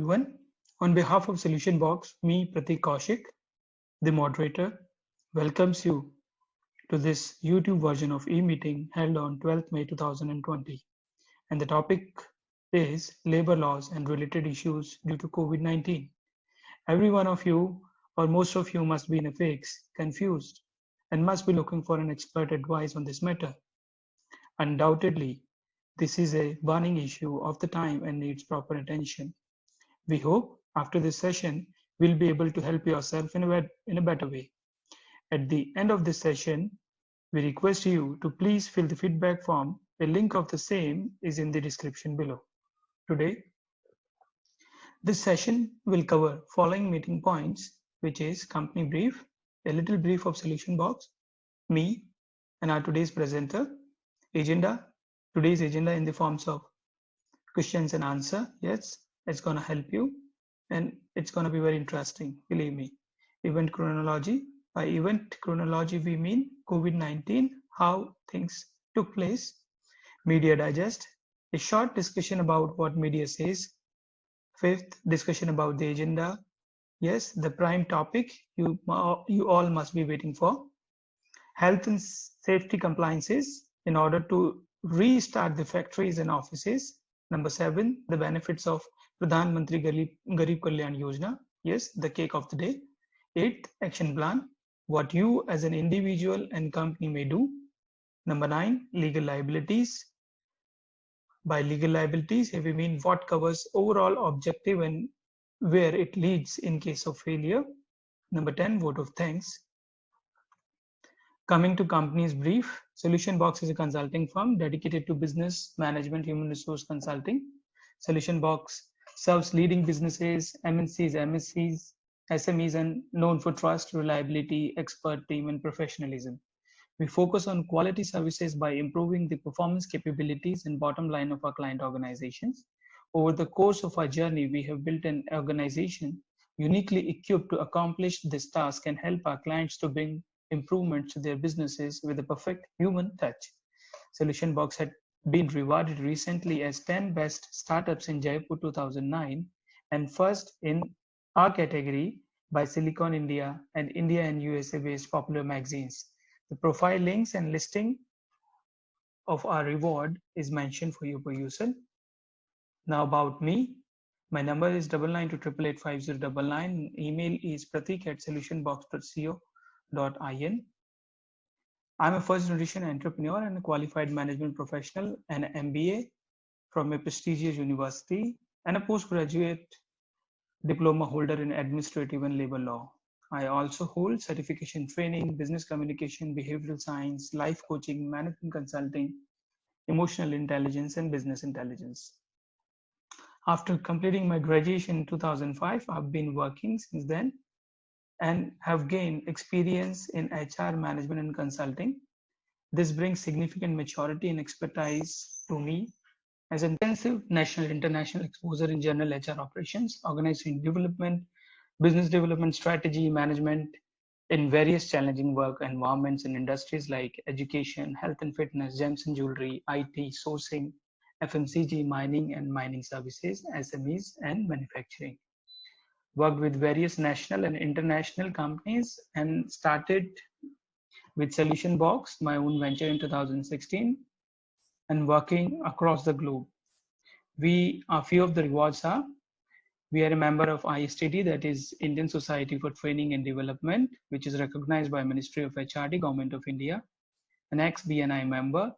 everyone. On behalf of Solution Box, me, Pratik Kaushik, the moderator, welcomes you to this YouTube version of e-meeting held on 12th May 2020. And the topic is labor laws and related issues due to COVID-19. Every one of you, or most of you, must be in a fix, confused, and must be looking for an expert advice on this matter. Undoubtedly, this is a burning issue of the time and needs proper attention. We hope after this session, we'll be able to help yourself in a better way. At the end of this session, we request you to please fill the feedback form. A link of the same is in the description below. Today, this session will cover following meeting points, which is company brief, a little brief of Solution Box, me, and our today's presenter, agenda, today's agenda in the forms of questions and answer. Yes, it's going to help you and it's going to be very interesting, believe me. Event chronology. By event chronology, we mean COVID-19, how things took place. Media digest, a short discussion about what media says. Fifth, discussion about the agenda. Yes, the prime topic you all must be waiting for. Health and safety compliances in order to restart the factories and offices. Number 7, the benefits of Pradhan Mantri Garib Kalyan Yojana. Yes, the cake of the day. 8th, action plan, what you as an individual and company may do. Number 9, legal liabilities. By legal liabilities, we mean what covers overall objective and where it leads in case of failure. Number 10, vote of thanks. Coming to company's brief, Solution Box is a consulting firm dedicated to business management, human resource consulting. Solution Box serves leading businesses, MNCs, MSCs, SMEs, and known for trust, reliability, expert team, and professionalism. We focus on quality services by improving the performance capabilities and bottom line of our client organizations. Over the course of our journey, we have built an organization uniquely equipped to accomplish this task and help our clients to bring improvements to their businesses with a perfect human touch. Solution Box had been rewarded recently as 10 best startups in Jaipur 2009 and first in our category by Silicon India and India and USA based popular magazines. The profile links and listing of our reward is mentioned for your perusal. Now about me. My number is 9928885099. Email is pratik@solutionbox.co.in. I'm a first generation entrepreneur and a qualified management professional, an MBA from a prestigious university, and a postgraduate diploma holder in administrative and labor law. I also hold certification training, business communication, behavioral science, life coaching, management consulting, emotional intelligence, and business intelligence. After completing my graduation in 2005, I've been working since then and have gained experience in HR management and consulting. This brings significant maturity and expertise to me as intensive national international exposure in general HR operations, organization development, business development strategy, management in various challenging work environments in industries like education, health and fitness, gems and jewelry, IT, sourcing, FMCG, mining and mining services, SMEs, and manufacturing. Worked with various national and international companies and started with Solution Box, my own venture in 2016, and working across the globe. A few of the rewards are, we are a member of ISTD, that is Indian Society for Training and Development, which is recognized by Ministry of HRD, Government of India, an ex-BNI member.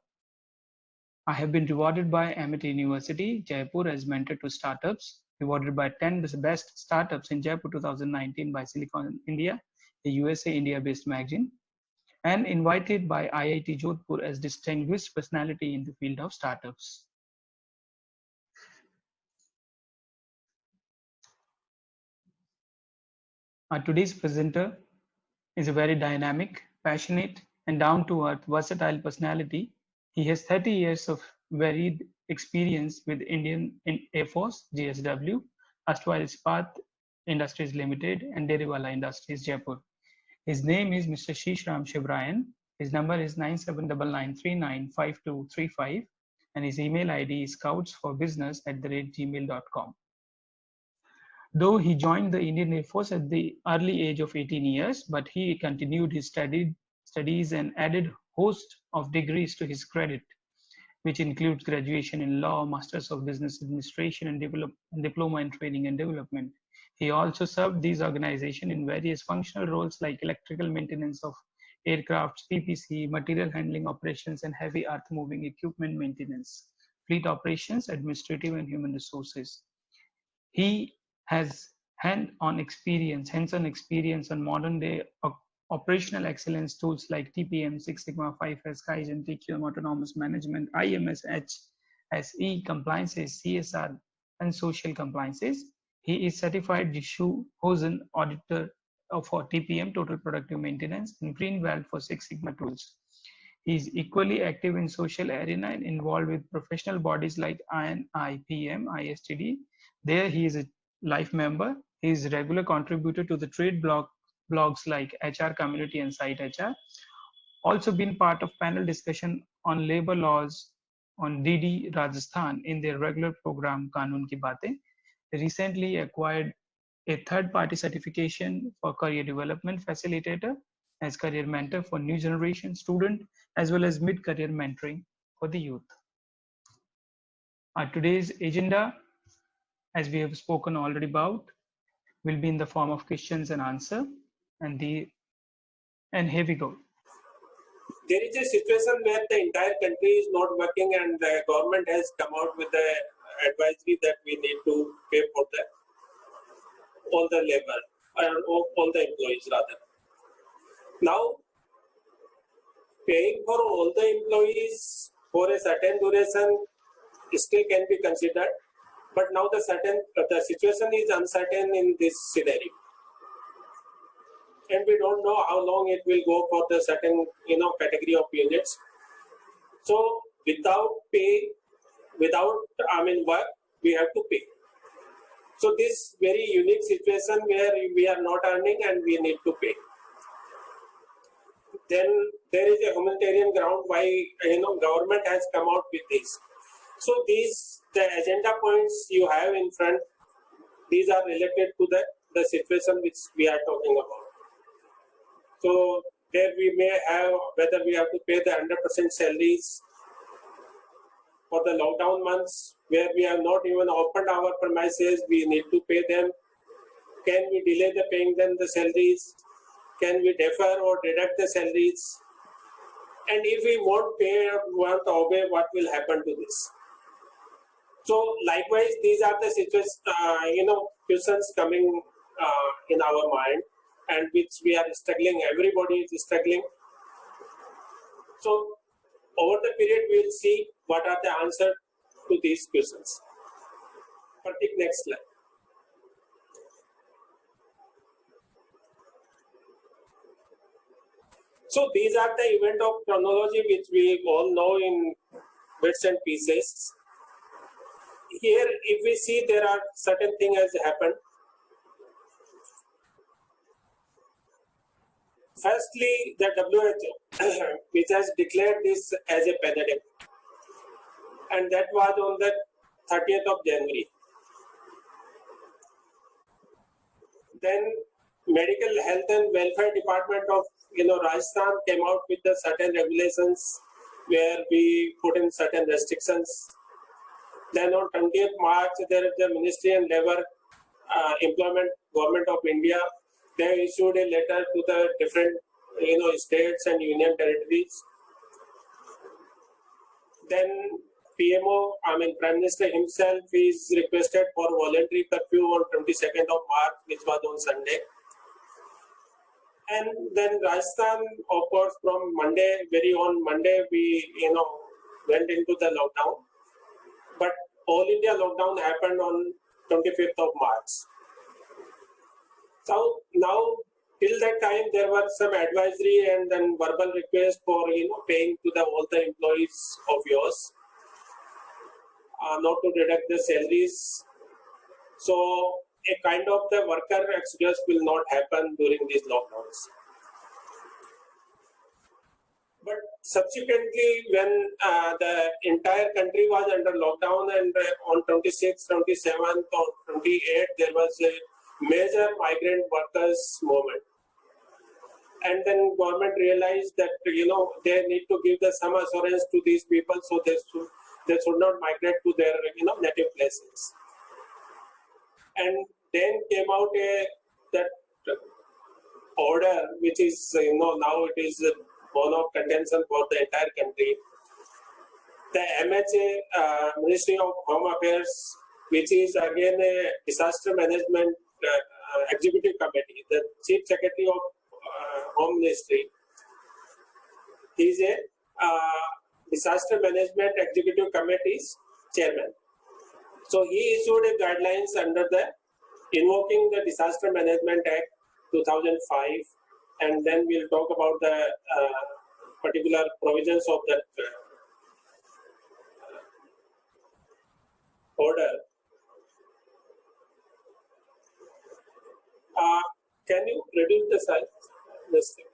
I have been rewarded by Amity University, Jaipur as mentor to startups, rewarded by 10 best startups in Jaipur 2019 by Silicon India, a USA India-based magazine, and invited by IIT Jodhpur as distinguished personality in the field of startups. Our today's presenter is a very dynamic, passionate, and down-to-earth, versatile personality. He has 30 years of varied experience with Indian Air Force, GSW, erstwhile Ispat Industries Limited, and Deriwala Industries, Jaipur. His name is Mr. Shishram Shibrayan. His number is 9799395235, and his email ID is scoutsforbusiness@gmail.com. Though he joined the Indian Air Force at the early age of 18 years, but he continued his studies and added host of degrees to his credit, which includes graduation in law, Masters of Business Administration, and diploma in training and development. He also served these organizations in various functional roles like electrical maintenance of aircrafts, PPC, material handling operations, and heavy earth moving equipment maintenance, fleet operations, administrative, and human resources. He has hands-on experience on modern-day operational excellence tools like TPM, Six Sigma, 5S, Kaizen, TQM, autonomous management, IMS, HSE, compliances, CSR, and social compliances. He is certified Jishu Hosen auditor for TPM, Total Productive Maintenance, and Green Belt for Six Sigma tools. He is equally active in social arena and involved with professional bodies like INIPM, ISTD. There he is a life member. He is a regular contributor to the trade blogs like HR Community and Site HR. Also been part of panel discussion on labor laws on DD Rajasthan in their regular program Kanun Ki Baatein. Recently acquired a third-party certification for career development facilitator as career mentor for new generation student as well as mid-career mentoring for the youth. Today's agenda, as we have spoken already about, will be in the form of questions and answer, and here we go. There is a situation where the entire country is not working and the government has come out with the advisory that we need to pay for all the labor, all the employees rather. Now, paying for all the employees for a certain duration still can be considered, but now the situation is uncertain in this scenario, and we don't know how long it will go for the certain category of units. So without pay, without work, we have to pay. So this very unique situation where we are not earning and we need to pay. Then there is a humanitarian ground why government has come out with this. So the agenda points you have in front, these are related to the situation which we are talking about. So there we may have whether we have to pay the 100% salaries for the lockdown months where we have not even opened our premises, we need to pay them. Can we delay the paying them the salaries? Can we defer or deduct the salaries? And if we won't pay or want to obey, what will happen to this? So likewise, these are the situations, questions coming in our mind, and which we are struggling. Everybody is struggling. So over the period, we will see what are the answers to these questions. Pratik, next slide. So these are the event of chronology which we all know in bits and pieces. Here, if we see there are certain things has happened. Firstly, the WHO, which has declared this as a pandemic, and that was on the 30th of January. Then, Medical Health and Welfare Department of Rajasthan came out with the certain regulations where we put in certain restrictions. Then on 20th March, there is the Ministry and Labour Employment Government of India. They issued a letter to the different states and union territories. Then PMO, Prime Minister himself is requested for voluntary curfew on 22nd of March, which was on Sunday. And then Rajasthan, of course, from Monday, we went into the lockdown. But all India lockdown happened on 25th of March. So now, till that time, there was some advisory and then verbal request for paying to all the employees of yours, not to deduct the salaries. So a kind of the worker exodus will not happen during these lockdowns. But subsequently, when the entire country was under lockdown, and on 26th, 27th, or 28th, there was a major migrant workers movement. And then government realized that they need to give some assurance to these people, so they should not migrate to their native places. And then came out that order, which is now it is bone of contention for the entire country. The MHA, Ministry of Home Affairs, which is again a disaster management executive committee, the chief secretary of Home Ministry is a disaster management executive committee's chairman. So he issued a guidelines under the invoking the Disaster Management Act 2005, and then we'll talk about the particular provisions of that order. Can you reduce the size? This thing.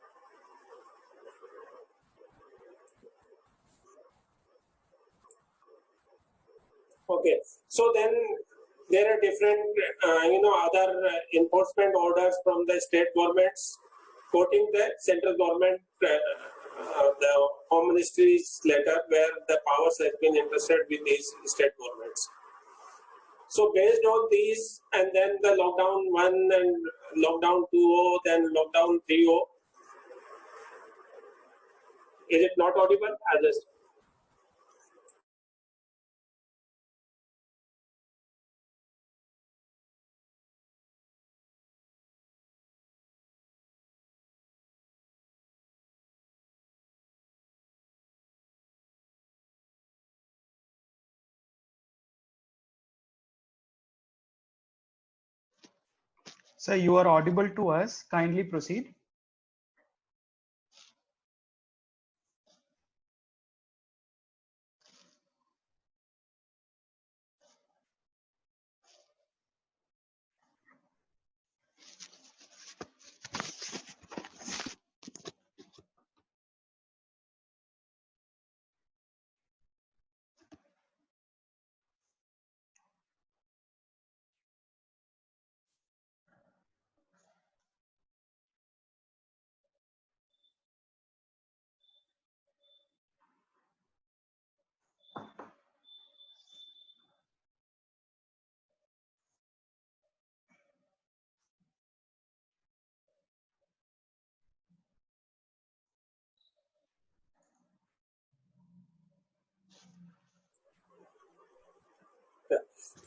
Okay, so then there are different, other enforcement orders from the state governments quoting the central government, the Home Ministry's letter where the powers has been entrusted with these state governments. So based on these, and then the lockdown 1 and lockdown 2.0, then lockdown 3.0. Is it not audible? I just. Sir, you are audible to us. Kindly proceed.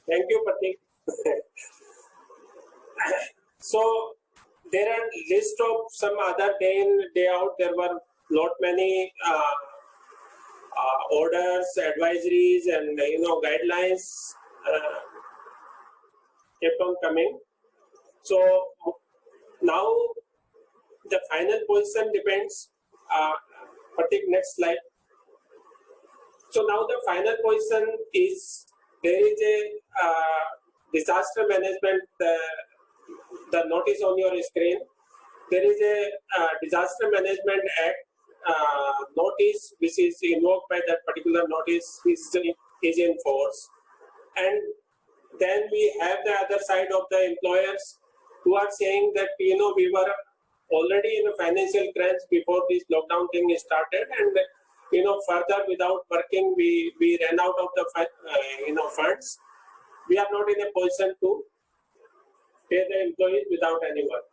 Thank you, Pratik. So there are list of some other day in, day out. There were lot many orders, advisories, and guidelines kept on coming. So now the final position depends. Pratik, next slide. So now the final position is there is a disaster management. The notice on your screen. There is a Disaster Management Act notice which is invoked by that particular notice is in force, and then we have the other side of the employers who are saying that we were already in a financial crunch before this lockdown thing started, and further without working we ran out of the funds. We are not in a position to pay the employees without any work.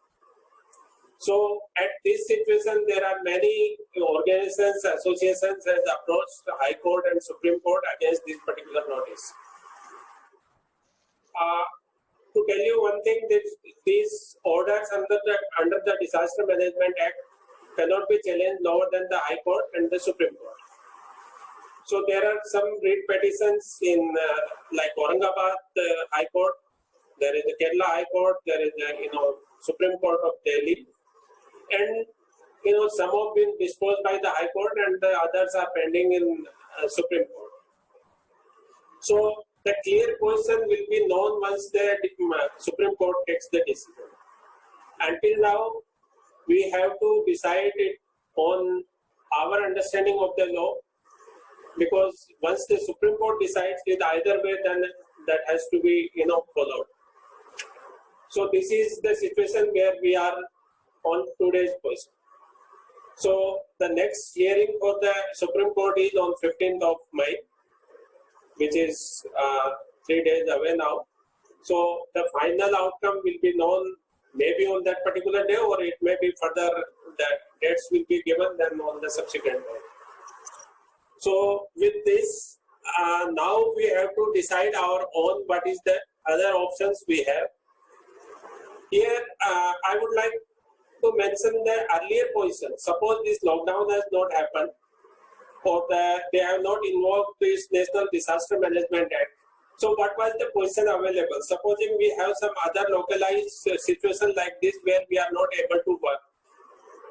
So at this situation, there are many organizations, associations has approached the High Court and Supreme Court against this particular notice. To tell you one thing, that these orders under the Disaster Management Act cannot be challenged lower than the High Court and the Supreme Court. So there are some writ petitions in like Aurangabad High Court. There is the Kerala High Court, there is the Supreme Court of Delhi, and some have been disposed by the High Court and the others are pending in Supreme Court. So the clear position will be known once the Supreme Court takes the decision. Until now, we have to decide it on our understanding of the law, because once the Supreme Court decides it either way, then that has to be followed. So this is the situation where we are on today's question. So the next hearing for the Supreme Court is on 15th of May, which is 3 days away now. So the final outcome will be known maybe on that particular day, or it may be further, the dates will be given then on the subsequent day. So with this, now we have to decide our own what is the other options we have. Here, I would like to mention the earlier position. Suppose this lockdown has not happened, or they have not invoked this National Disaster Management Act. So what was the position available? Supposing we have some other localized situation like this where we are not able to work,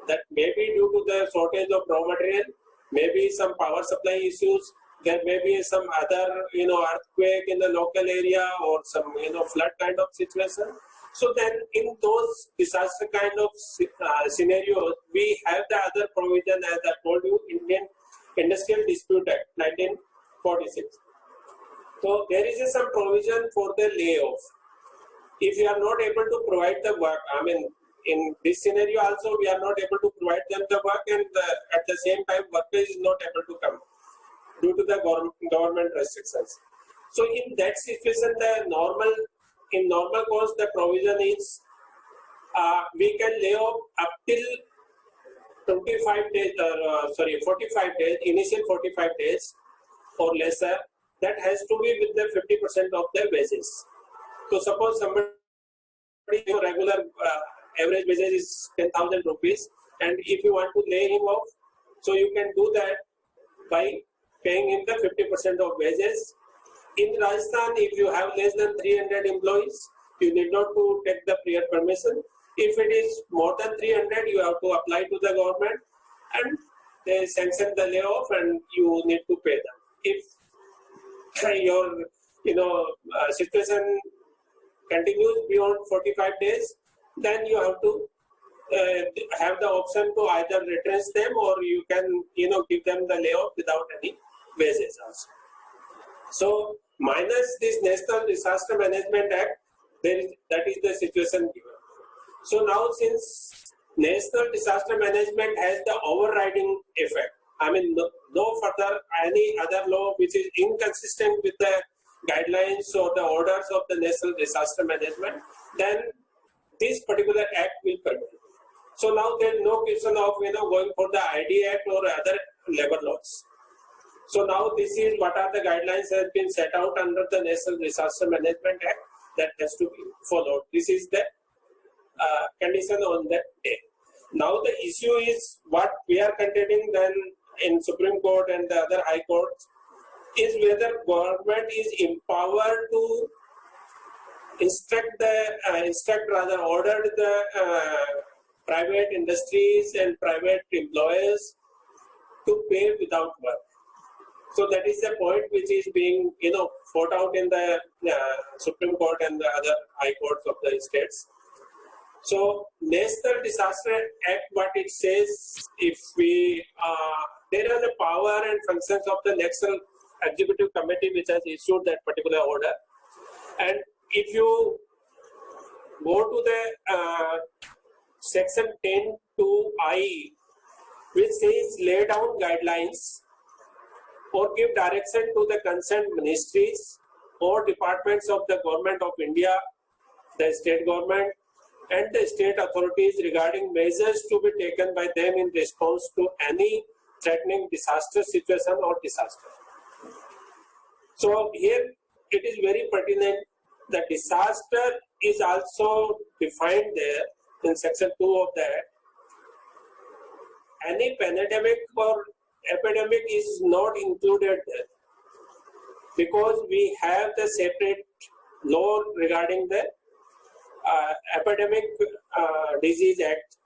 that may be due to the shortage of raw material, maybe some power supply issues, there may be some other earthquake in the local area, or some flood kind of situation. So then in those disaster kind of scenarios, we have the other provision, as I told you, Indian Industrial Dispute Act 1946. So there is some provision for the layoff. If you are not able to provide the work, I mean, in this scenario also we are not able to provide them the work, and at the same time workplace is not able to come due to the government restrictions. So in that situation, in normal course, the provision is we can lay off up till 45 days, 45 days, initial 45 days or lesser. That has to be with the 50% of their wages. So suppose somebody regular average wages is 10,000 rupees, and if you want to lay him off, so you can do that by paying him the 50% of wages. In Rajasthan, if you have less than 300 employees, you need not to take the prior permission. If it is more than 300, you have to apply to the government, and they sanction the layoff, and you need to pay them. If your situation continues beyond 45 days, then you have to have the option to either retrench them, or you can give them the layoff without any wages also. So minus this National Disaster Management Act, that is the situation given. So now, since National Disaster Management has the overriding effect, I mean, no further any other law which is inconsistent with the guidelines or the orders of the National Disaster Management, then this particular act will permit. So now there is no question of going for the ID Act or other labor laws. So now this is what are the guidelines that have been set out under the National Disaster Management Act that has to be followed. This is the condition on that day. Now the issue is what we are contending then in Supreme Court and the other high courts is whether government is empowered to order the private industries and private employers to pay without work. So that is the point which is being fought out in the Supreme Court and the other high courts of the states. So National Disaster Act, what it says, if we there are the power and functions of the National Executive Committee which has issued that particular order, and if you go to the section 10(2)(I), which says lay down guidelines or give direction to the concerned ministries or departments of the Government of India, the state government, and the state authorities regarding measures to be taken by them in response to any threatening disaster situation or disaster. So here it is very pertinent. The disaster is also defined there in section 2 of that. Any pandemic or epidemic is not included there because we have the separate law regarding the Epidemic Disease Act,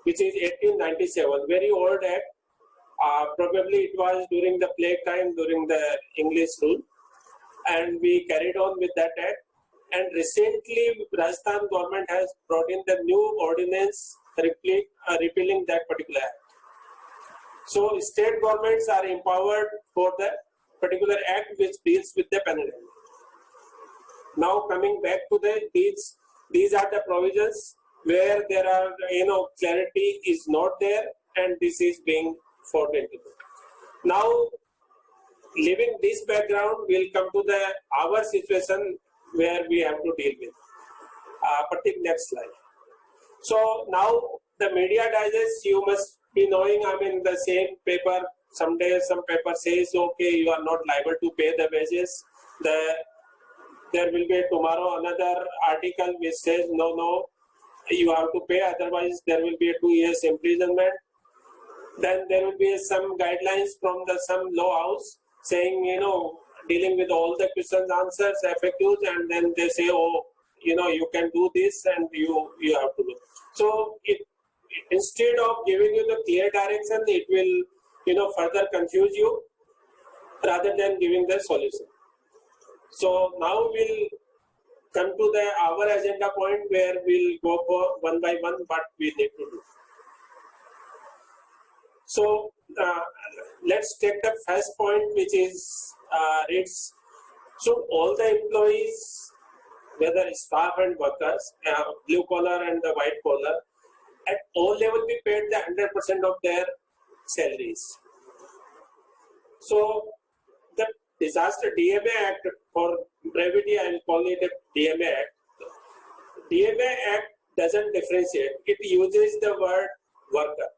which is 1897, very old act. Probably it was during the plague time, during the English rule, and we carried on with that act. And recently, Rajasthan government has brought in the new ordinance repealing that particular act. So state governments are empowered for the particular act which deals with the penal handling. Now coming back to these are the provisions where there are clarity is not there and this is being fought into. Now leaving this background, we'll come to our situation where we have to deal with. Next slide. So now the media digest, you must be knowing, the same paper, someday some paper says, okay, you are not liable to pay the wages. There will be tomorrow another article which says, no, you have to pay, otherwise there will be a 2 years imprisonment. Then there will be some guidelines from some law house saying, dealing with all the questions, answers, FAQs, and then they say, oh, you can do this and you have to do. So instead of giving you the clear direction, it will, further confuse you rather than giving the solution. So now we'll come to our agenda point where we'll go for one by one what we need to do. So let's take the first point, which is reads, should all the employees, whether staff and workers, blue collar and the white collar, at all level be paid the 100% of their salaries? So the Disaster DMA Act, for brevity I will call it a DMA Act. DMA Act doesn't differentiate. It uses the word worker.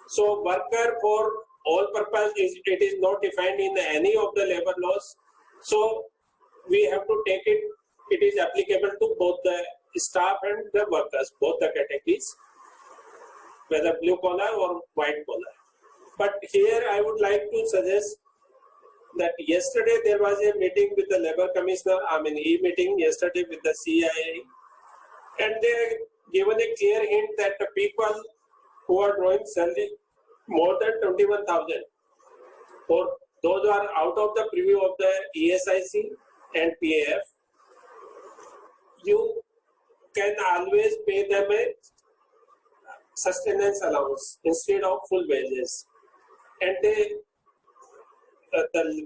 So worker for all purpose it is not defined in any of the labor laws. So we have to take it is applicable to both the staff and the workers, both the categories, whether blue collar or white collar. But here I would like to suggest that yesterday there was a meeting with the labor commissioner, e-meeting yesterday with the CIA, and they given a clear hint that the people who are drawing salary more than 21,000, or those who are out of the preview of the ESIC and PAF, you can always pay them a sustenance allowance instead of full wages. And the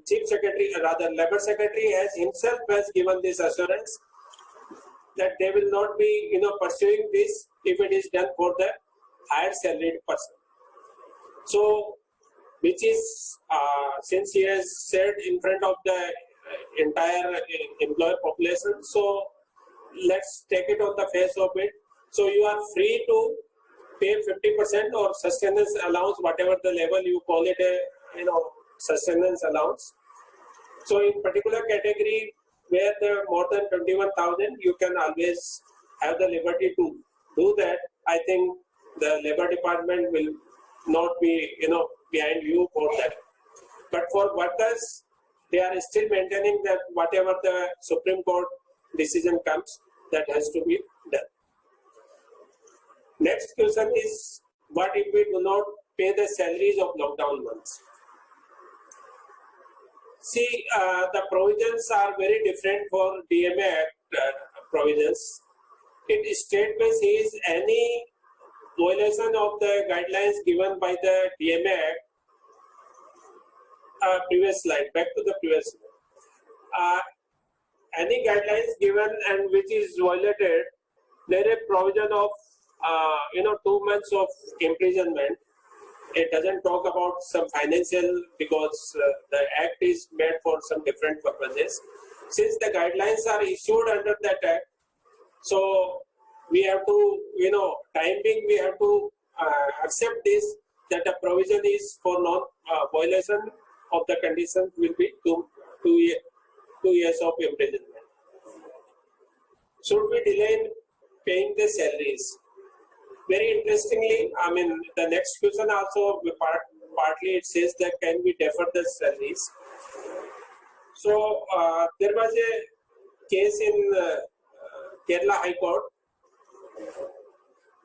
chief secretary, rather labor secretary, himself has given this assurance that they will not be pursuing this if it is done for the higher salaried person. So, which is since he has said in front of the entire employer population, so let's take it on the face of it. So you are free to pay 50% or sustenance allowance, whatever the level you call it a sustenance allowance. So in particular category where there are more than 21,000, you can always have the liberty to do that. I think the labor department will not be behind you for that. But for workers, they are still maintaining that whatever the Supreme Court decision comes, that has to be done. Next question is, what if we do not pay the salaries of lockdown months? See, the provisions are very different for DMA Act provisions. It statement says any violation of the guidelines given by the DMA Act. Previous slide, back to the previous slide. Any guidelines given and which is violated, there is a provision of 2 months of imprisonment. It doesn't talk about some financial, because the act is made for some different purposes. Since the guidelines are issued under that act, so we have to, time being, we have to accept this, that the provision is for non-violation of the conditions will be 2 years of imprisonment. Should we delay in paying the salaries? Very interestingly, the next question also partly it says that can we defer the salaries. So there was a case in Kerala High Court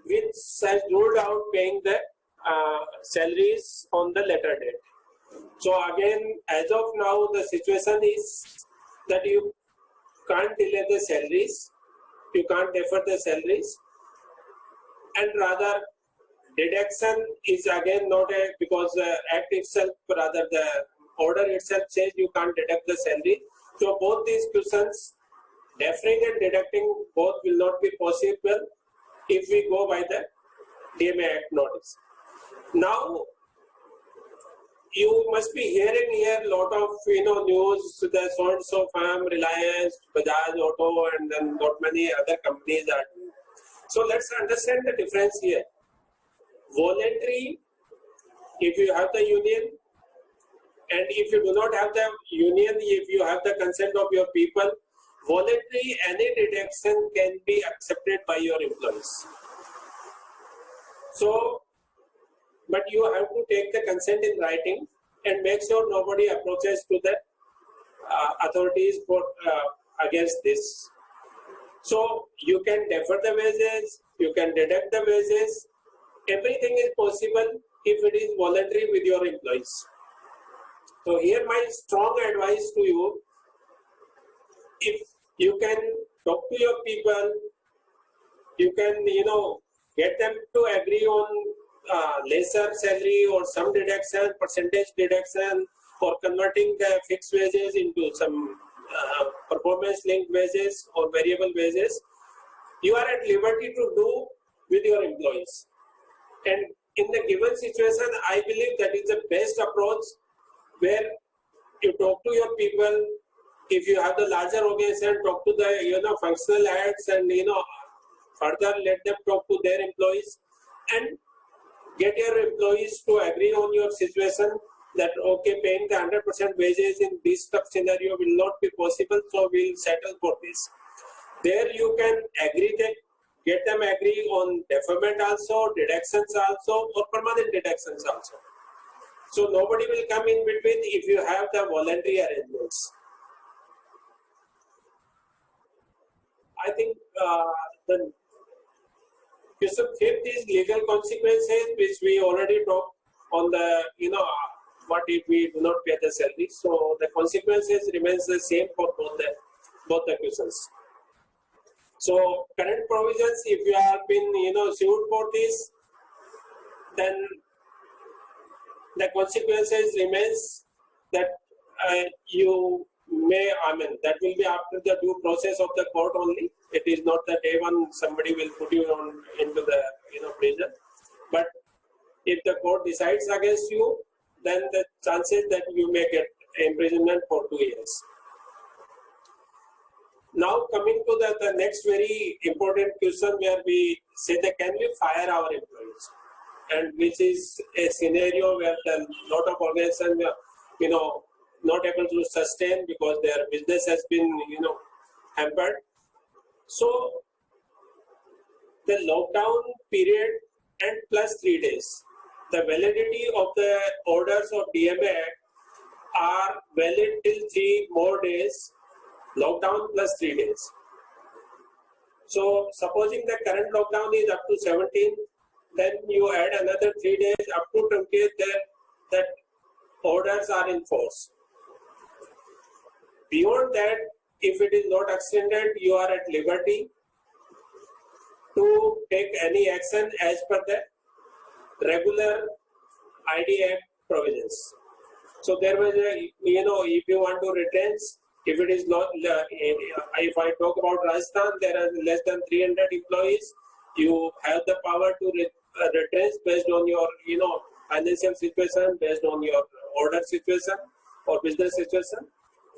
which has ruled out paying the salaries on the later date. So again, as of now, the situation is that you can't delay the salaries, you can't defer the salaries, and rather deduction is again not a, because the act itself, rather the order itself says you can't deduct the salary. So both these questions, deferring and deducting, both will not be possible if we go by the DMA Act notice. Now, you must be hearing here a lot of news, the so and so firm, Reliance, Bajaj Auto, and then not many other companies are doing. So let's understand the difference here. Voluntary, if you have the union, and if you do not have the union, if you have the consent of your people, voluntary, any deduction can be accepted by your employees. So, but you have to take the consent in writing and make sure nobody approaches to the authorities for against this. So you can defer the wages, you can deduct the wages. Everything is possible if it is voluntary with your employees. So here my strong advice to you, if you can talk to your people, you can get them to agree on lesser salary or some deduction, percentage deduction, or converting the fixed wages into some performance linked wages or variable wages. You are at liberty to do with your employees. And in the given situation, I believe that is the best approach, where you talk to your people. If you have the larger organization, talk to the functional heads, and further let them talk to their employees and get your employees to agree on your situation, that okay, paying the 100% wages in this tough scenario will not be possible, so we'll settle for this. There you can agree that, get them agree on deferment also, deductions also, or permanent deductions also. So nobody will come in between if you have the voluntary arrangements. I think the question 5th is legal consequences, which we already talked on the, what if we do not pay the salary. So the consequences remains the same for both the questions. So current provisions, if you have been, sued for this, then the consequences remains that you may, that will be after the due process of the court only. It is not the day one somebody will put you into the prison. But if the court decides against you, then the chances that you may get imprisonment for 2 years. Now coming to the next very important question, where we say that can we fire our employees, and which is a scenario where a lot of organizations not able to sustain because their business has been hampered. So the lockdown period and plus 3 days, the validity of the orders of DMA are valid till 3 more days, lockdown plus 3 days. So supposing the current lockdown is up to 17, then you add another 3 days up to 20th, that orders are in force. Beyond that, if it is not extended, you are at liberty to take any action as per the regular ID Act provisions. So there was a, if you want to retrench, if it is not, if I talk about Rajasthan, there are less than 300 employees, you have the power to retrench based on your, financial situation, based on your order situation or business situation.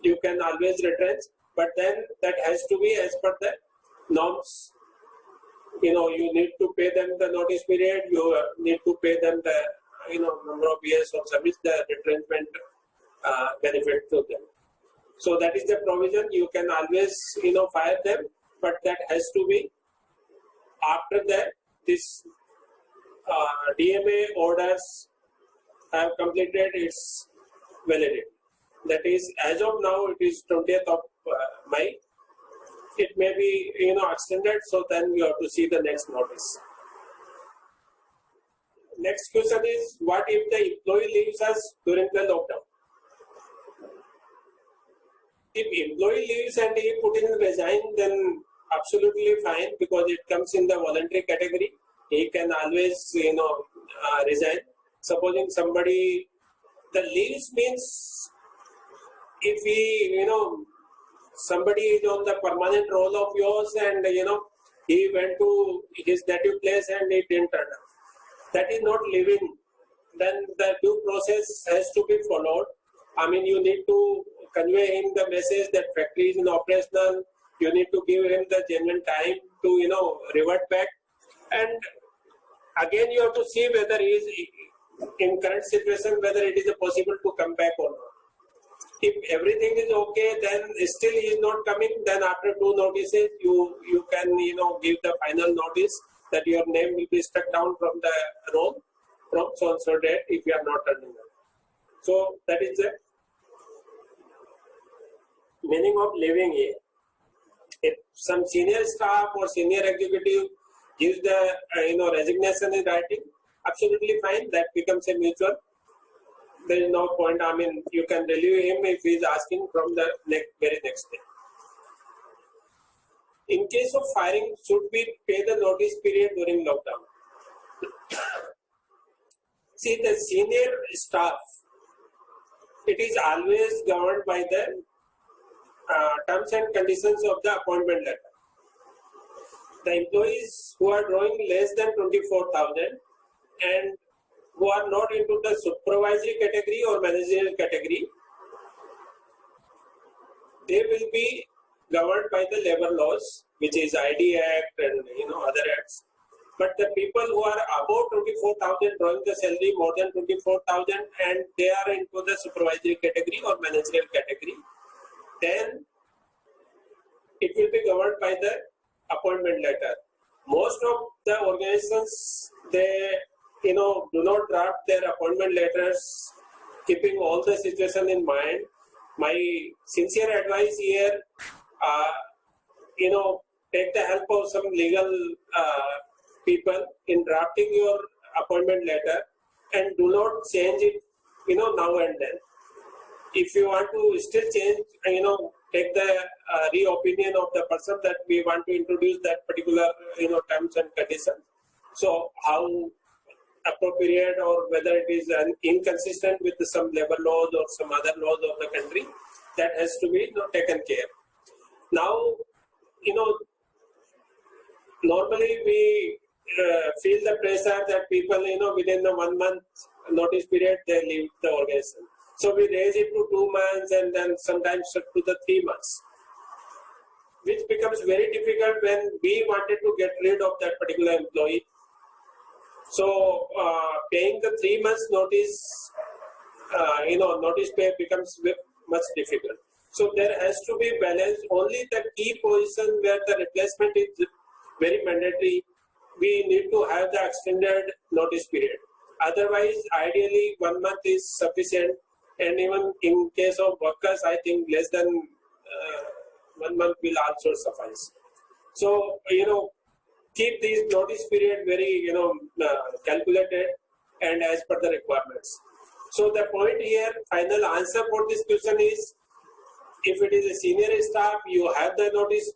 You can always retrench, but then that has to be as per the norms. You need to pay them the notice period, you need to pay them the, number of years of service, the retrenchment benefit to them. So that is the provision. You can always, fire them, but that has to be after that this DMA orders have completed its validity. That is, as of now, it is 20th of May. It may be, extended. So then you have to see the next notice. Next question is, what if the employee leaves us during the lockdown? If employee leaves and he put in resign, then absolutely fine, because it comes in the voluntary category. he can always, resign. Supposing somebody, the leaves means if he, somebody is on the permanent role of yours and, he went to his native place and he didn't turn up. That is not leaving. Then the due process has to be followed. I mean, you need to convey him the message that factory is operational. You need to give him the genuine time to, revert back. And again, you have to see whether he is in current situation, whether it is possible to come back or not. If everything is okay, then still he is not coming, then after 2 notices, you can, give the final notice that your name will be struck down from the role from so and so date if you are not turning up. So that is the meaning of leaving here. If some senior staff or senior executive gives the resignation in writing, absolutely fine. That becomes a mutual. There is no point. I mean, you can relieve him if he is asking from the very next day. In case of firing, should we pay the notice period during lockdown? See, the senior staff, it is always governed by the terms and conditions of the appointment letter. The employees who are drawing less than 24,000 and who are not into the supervisory category or managerial category, they will be governed by the labor laws, which is ID Act and other acts. But the people who are above 24,000 drawing the salary more than 24,000 and they are into the supervisory category or managerial category, then it will be governed by the appointment letter. Most of the organizations, they do not draft their appointment letters keeping all the situation in mind. My sincere advice here, take the help of some legal people in drafting your appointment letter and do not change it, now and then. If you want to still change, take the re-opinion of the person that we want to introduce that particular, terms and conditions. So how appropriate or whether it is inconsistent with some labor laws or some other laws of the country, that has to be taken care. Now, normally we feel the pressure that people, within the 1 month notice period, they leave the organization. So we raise it to 2 months and then sometimes to the 3 months, which becomes very difficult when we wanted to get rid of that particular employee. So paying the 3 months notice, notice pay becomes much difficult. So there has to be balance. Only the key position where the replacement is very mandatory, we need to have the extended notice period. Otherwise, ideally 1 month is sufficient. And even in case of workers, I think less than 1 month will also suffice. So, keep these notice period very, calculated and as per the requirements. So the point here, final answer for this question is, if it is a senior staff, you have the notice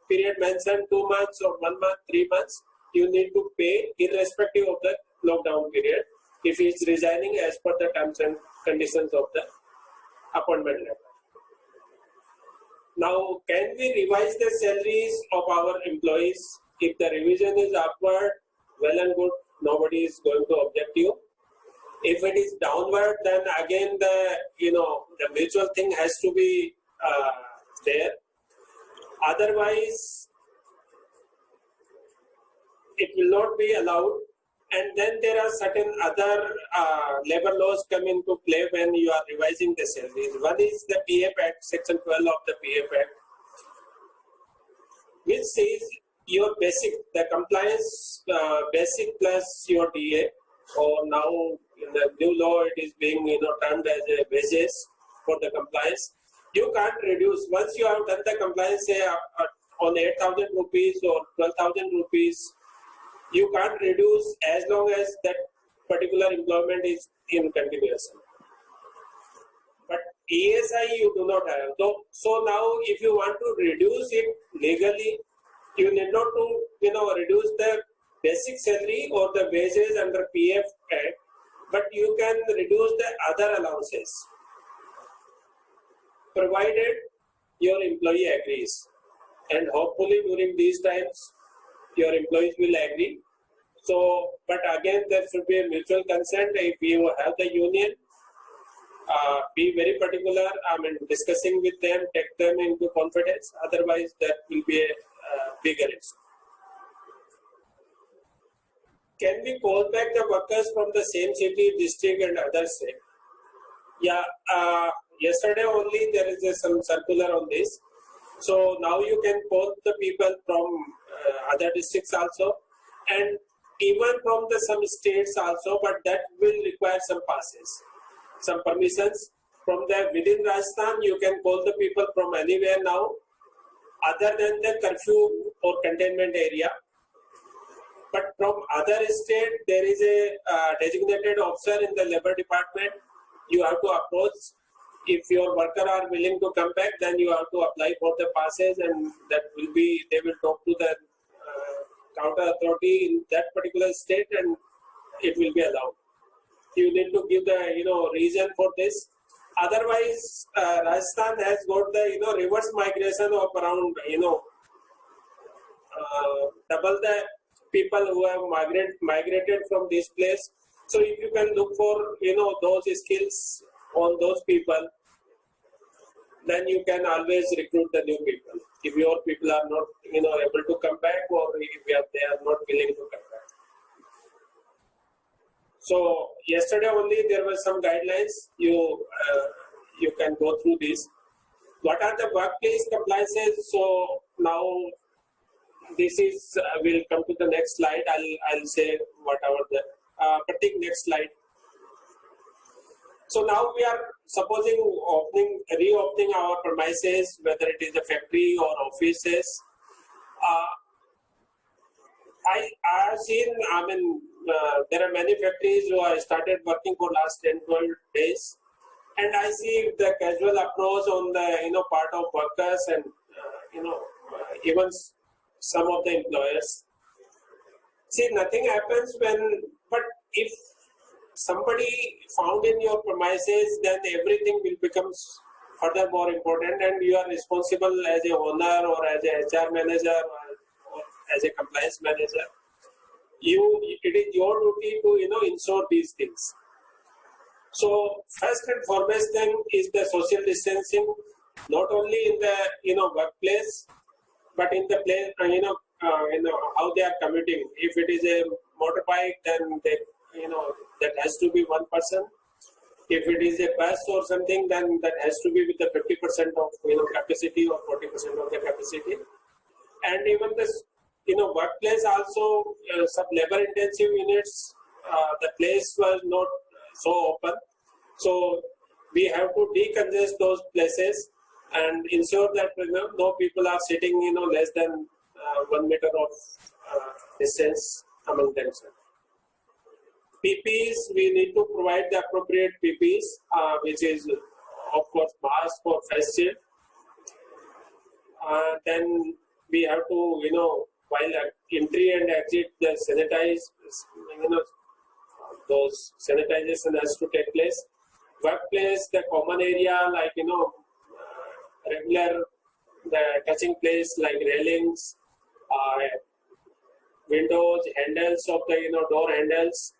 period mentioned 2 months or 1 month, 3 months, you need to pay irrespective of the lockdown period if he is resigning as per the terms and conditions of the appointment letter. Now, can we revise the salaries of our employees? If the revision is upward, well and good, nobody is going to object to you. If it is downward, then again the mutual thing has to be there. Otherwise, it will not be allowed. And then there are certain other labor laws come into play when you are revising the salaries. One is the PF Act, Section 12 of the PF Act, which says your basic, the compliance basic plus your DA, or now in the new law it is being termed as a wages for the compliance. You can't reduce, once you have done the compliance say on 8,000 rupees or 12,000 rupees, you can't reduce as long as that particular employment is in continuation. But ESI you do not have. So now if you want to reduce it legally, you need not to reduce the basic salary or the wages under PF Act, but you can reduce the other allowances, provided your employee agrees. And hopefully during these times, your employees will agree. So, but again, there should be a mutual consent. If you have the union, be very particular. I mean, discussing with them, take them into confidence. Otherwise, that will be a bigger issue. Can we call back the workers from the same city, district, and other state? Yeah, yesterday only there is some circular on this. So now you can call the people from other districts also, and even from the some states also, but that will require some passes, some permissions. From the within Rajasthan, you can call the people from anywhere now, other than the curfew or containment area. But from other state, there is a designated officer in the labor department. You have to approach. If your worker are willing to come back, then you have to apply for the passes, and that will be, they will talk to the counter authority in that particular state, and it will be allowed. You need to give the reason for this. Otherwise, Rajasthan has got the reverse migration of around double the people who have migrated from this place. So if you can look for those skills on those people, then you can always recruit the new people. If your people are not able to come back, or if they are not willing to come back. So yesterday only there were some guidelines. You can go through this. What are the workplace compliances? So now this is we'll come to the next slide. I'll say whatever the Pratik, next slide. So now we are supposing reopening our premises, whether it is a factory or offices. I have seen, there are many factories who have started working for last 10-12 days, and I see the casual approach on the part of workers and even some of the employers. See, nothing happens but if somebody found in your premises, then everything will become further more important, and you are responsible as a owner or as a HR manager or as a compliance manager. It is your duty to ensure these things. So first and foremost thing is the social distancing, not only in the workplace, but in the place how they are commuting. If it is a motorbike, then they that has to be one person. If it is a bus or something, then that has to be with the 50% of capacity or 40% of the capacity. And even this workplace also, some labor intensive units, the place was not so open. So we have to decongest those places and ensure that no people are sitting less than 1 meter of distance among themselves. PPEs, we need to provide the appropriate PPEs, which is of course mask or face shield. Then we have to while entry and exit, the sanitize, those sanitization has to take place. Workplace, the common area like regular the touching place like railings, windows, handles of the door handles,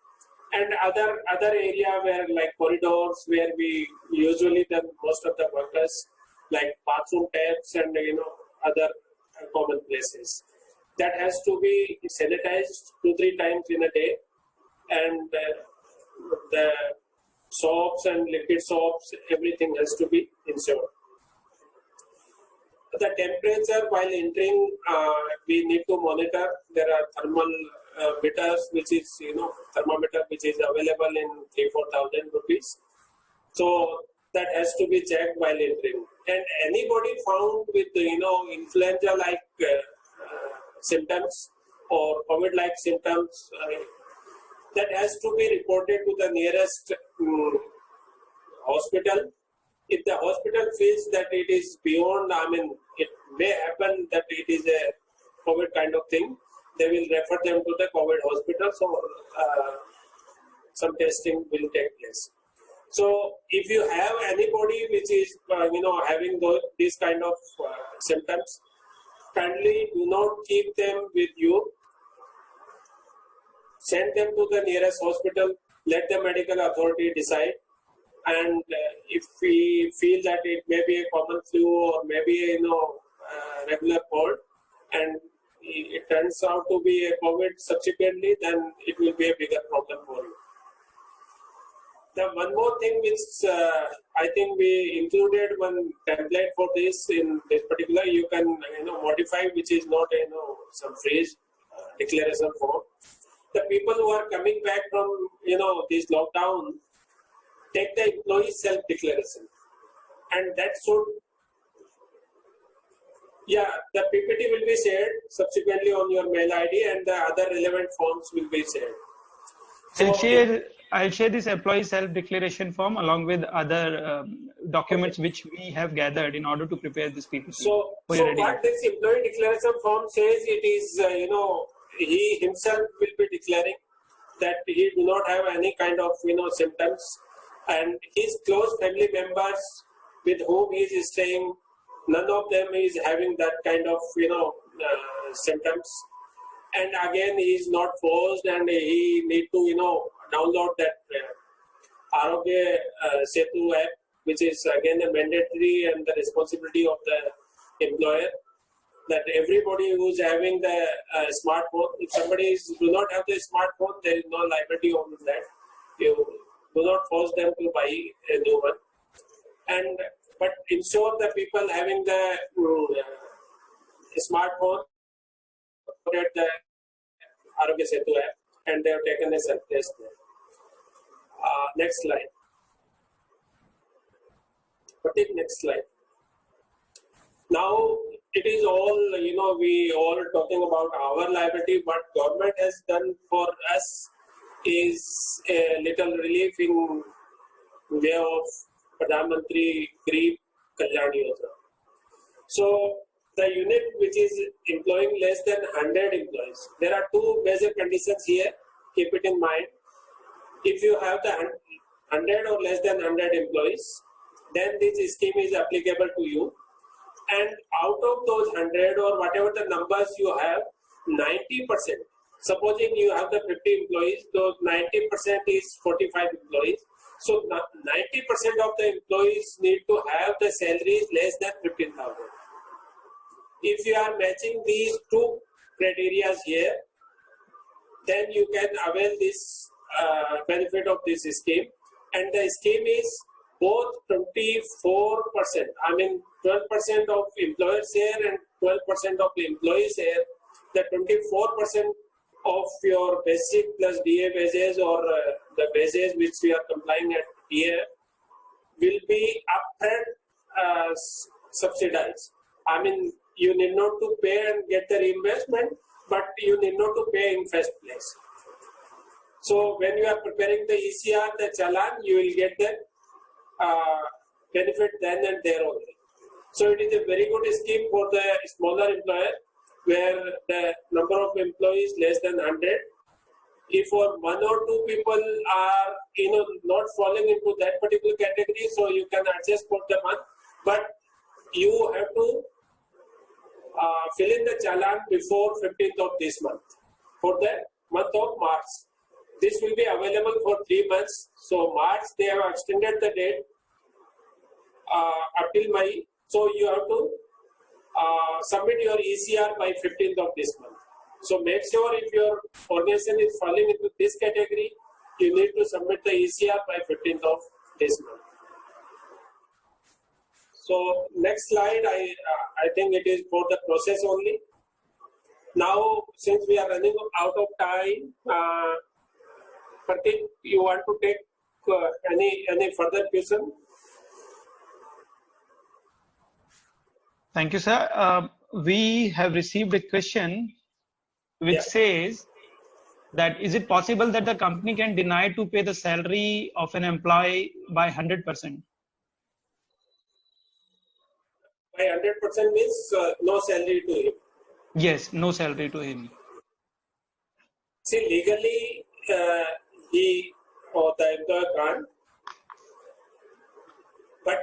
and other area where like corridors where we usually the most of the workers, like bathroom taps and other common places. That has to be sanitized 2-3 times in a day, and the soaps and liquid soaps, everything has to be ensured. The temperature while entering, we need to monitor. There are thermal meters, which is thermometer, which is available in 3,000-4,000 rupees. So that has to be checked while entering. And anybody found with influenza-like symptoms or COVID-like symptoms, that has to be reported to the nearest hospital. If the hospital feels that it is beyond, it may happen that it is a COVID kind of thing, they will refer them to the COVID hospital. So some testing will take place. So if you have anybody which is having these kind of symptoms, kindly do not keep them with you. Send them to the nearest hospital. Let the medical authority decide. And if we feel that it may be a common flu or maybe regular cold, and it turns out to be a COVID subsequently, then it will be a bigger problem for you. The one more thing which I think we included one template for this in this particular, you can modify, which is not some phrase declaration form. The people who are coming back from this lockdown, take the employee self-declaration, and that should, the PPT will be shared subsequently on your mail ID, and the other relevant forms will be shared. So I'll share this employee self-declaration form along with other documents which we have gathered in order to prepare this PPT. So what this employee declaration form says, it is he himself will be declaring that he do not have any kind of symptoms, and his close family members with whom he is staying, none of them is having that kind of symptoms. And again, he is not forced, and he need to download that Arogya Setu app, which is again a mandatory and the responsibility of the employer. That everybody who is having the smartphone, if somebody do not have the smartphone, there is no liability on that. You do not force them to buy a new one. But ensure the people having the smartphone at the Arogya Setu app, and they have taken a self-test there. Next slide. Take next slide. Now it is all, we all talking about our liability. What government has done for us is a little relief in way of Pradhan Mantri Garib Kalyan Yojana. So the unit which is employing less than 100 employees, there are two major conditions here. Keep it in mind. If you have the 100 or less than 100 employees, then this scheme is applicable to you. And out of those 100 or whatever the numbers you have, 90%, supposing you have the 50 employees, those 90% is 45 employees. So 90% of the employees need to have the salaries less than 15,000. If you are matching these two criteria here, then you can avail this benefit of this scheme. And the scheme is both 24%, I mean 12% of employer share and 12% of the employee share. The 24% of your basic plus DA wages or the wages which we are complying at here will be upfront subsidized. I mean, you need not to pay and get the reimbursement, but you need not to pay in first place. So when you are preparing the ECR, the challan, you will get the benefit then and there only. So it is a very good scheme for the smaller employer where the number of employees less than 100. If for one or two people are not falling into that particular category, so you can adjust for the month, but you have to fill in the challan before 15th of this month for the month of March. This will be available for 3 months. So March, they have extended the date up till May. So you have to submit your ECR by 15th of this month. So make sure if your organization is falling into this category, you need to submit the ECR by 15th of this month. So next slide, I think it is for the process only. Now, since we are running out of time, Pratik, you want to take any further question? Thank you, sir. We have received a question which says that is it possible that the company can deny to pay the salary of an employee by 100%? By 100% means no salary to him. Yes, no salary to him. See, legally, he or the employer can't, but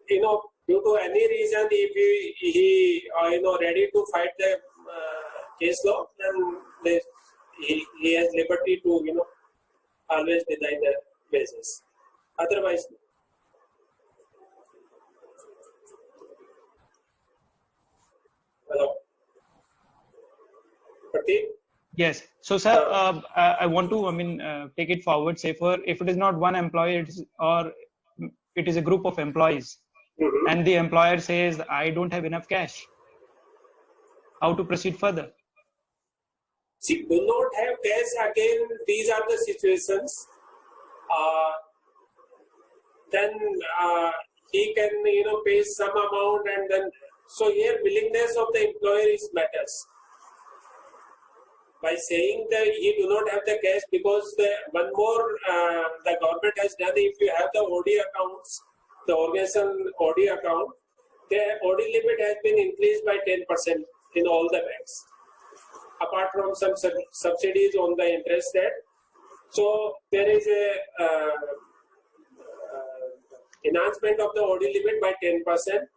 due to any reason, if he ready to fight the case law, then he has liberty to always deny the basis. Otherwise, no. Hello, Prateek? Yes. So, sir, I want to, take it forward. Say, for if it is not one employee, or it is a group of employees, and the employer says, "I don't have enough cash." How to proceed further? See, do not have cash. Again, these are the situations. Then he can pay some amount, and then so here willingness of the employer is matters. By saying that he do not have the cash, because one more the government has done, if you have the OD accounts, the organization OD account, the OD limit has been increased by 10% in all the banks, apart from some subsidies on the interest rate. So there is a enhancement of the OD limit by 10%.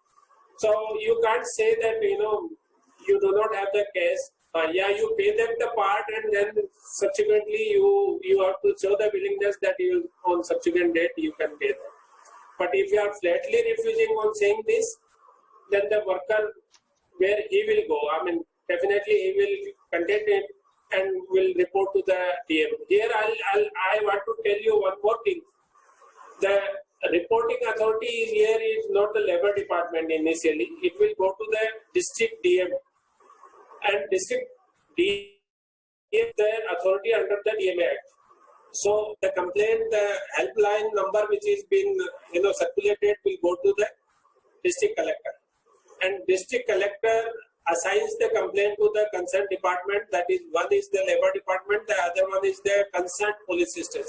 So you can't say that you do not have the cash. Yeah, you pay them the part, and then subsequently you have to show the willingness that you on subsequent date you can pay them. But if you are flatly refusing on saying this, then the worker, where he will go? Definitely he will contact it and will report to the DM. Here I want to tell you one more thing. The reporting authority here is not the labor department initially. It will go to the district DM, and district DM is the authority under the DMA Act. So the complaint, the helpline number which is been circulated will go to the district collector, and district collector assigns the complaint to the concerned department. That is, one is the labor department, the other one is the concerned police station.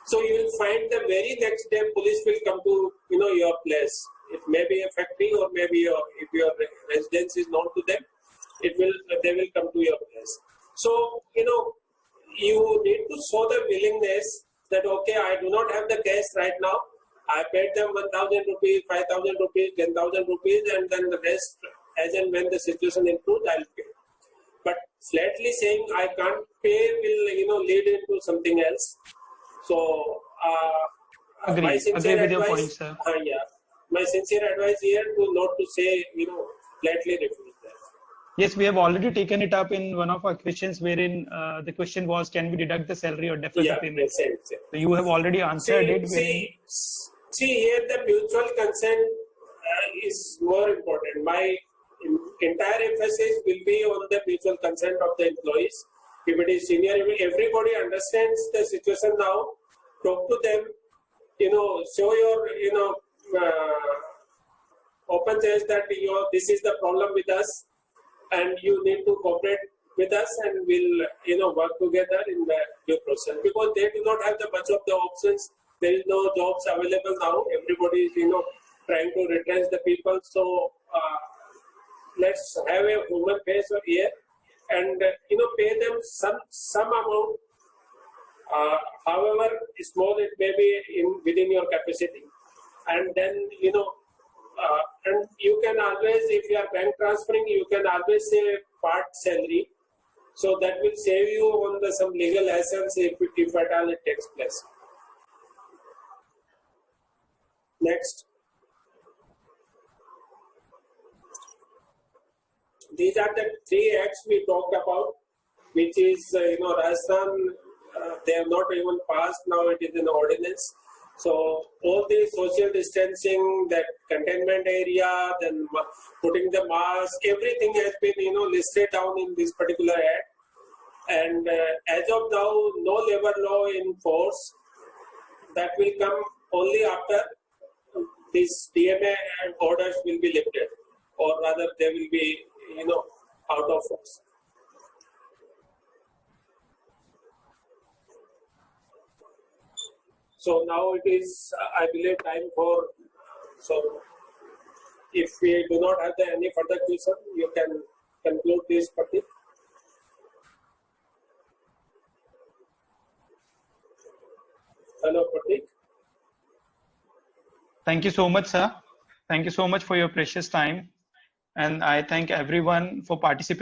So you will find the very next day police will come to your place. It may be a factory, or maybe if your residence is known to them, they will come to your place. So you need to show the willingness that okay, I do not have the cash right now. I paid them 1,000 rupees, 5,000 rupees, 10,000 rupees, and then the rest, as and when the situation improves, I'll pay. But flatly saying I can't pay will lead into something else. So my sincere Agree with advice, your point, sir. My sincere advice here to not to say flatly refuse that. Yes, we have already taken it up in one of our questions, wherein the question was, can we deduct the salary or defer the payment? Same. So you have already answered it. See here, the mutual consent is more important. My entire emphasis will be on the mutual consent of the employees. If it is senior, everybody understands the situation now. Talk to them, show your, open chest that this is the problem with us, and you need to cooperate with us, and we'll work together in the due process, because they do not have the much of the options. There is no jobs available now. Everybody is trying to retrench the people. So let's have a human face here, and pay them some amount, however small it may be within your capacity, and then and you can always, if you are bank transferring, you can always say part salary, so that will save you on some legal license if at all it takes place. Next. These are the 3 acts we talked about, which is Rajasthan, they have not even passed, now it is an ordinance. So all the social distancing, that containment area, then putting the mask, everything has been listed down in this particular act. And as of now, no labor law in force. That will come only after this DMA orders will be lifted, or rather they will be out of force. So now it is, I believe, time for, so if we do not have any further question, you can conclude this particular. Hello, Pratik. Thank you so much, sir. Thank you so much for your precious time. And I thank everyone for participating.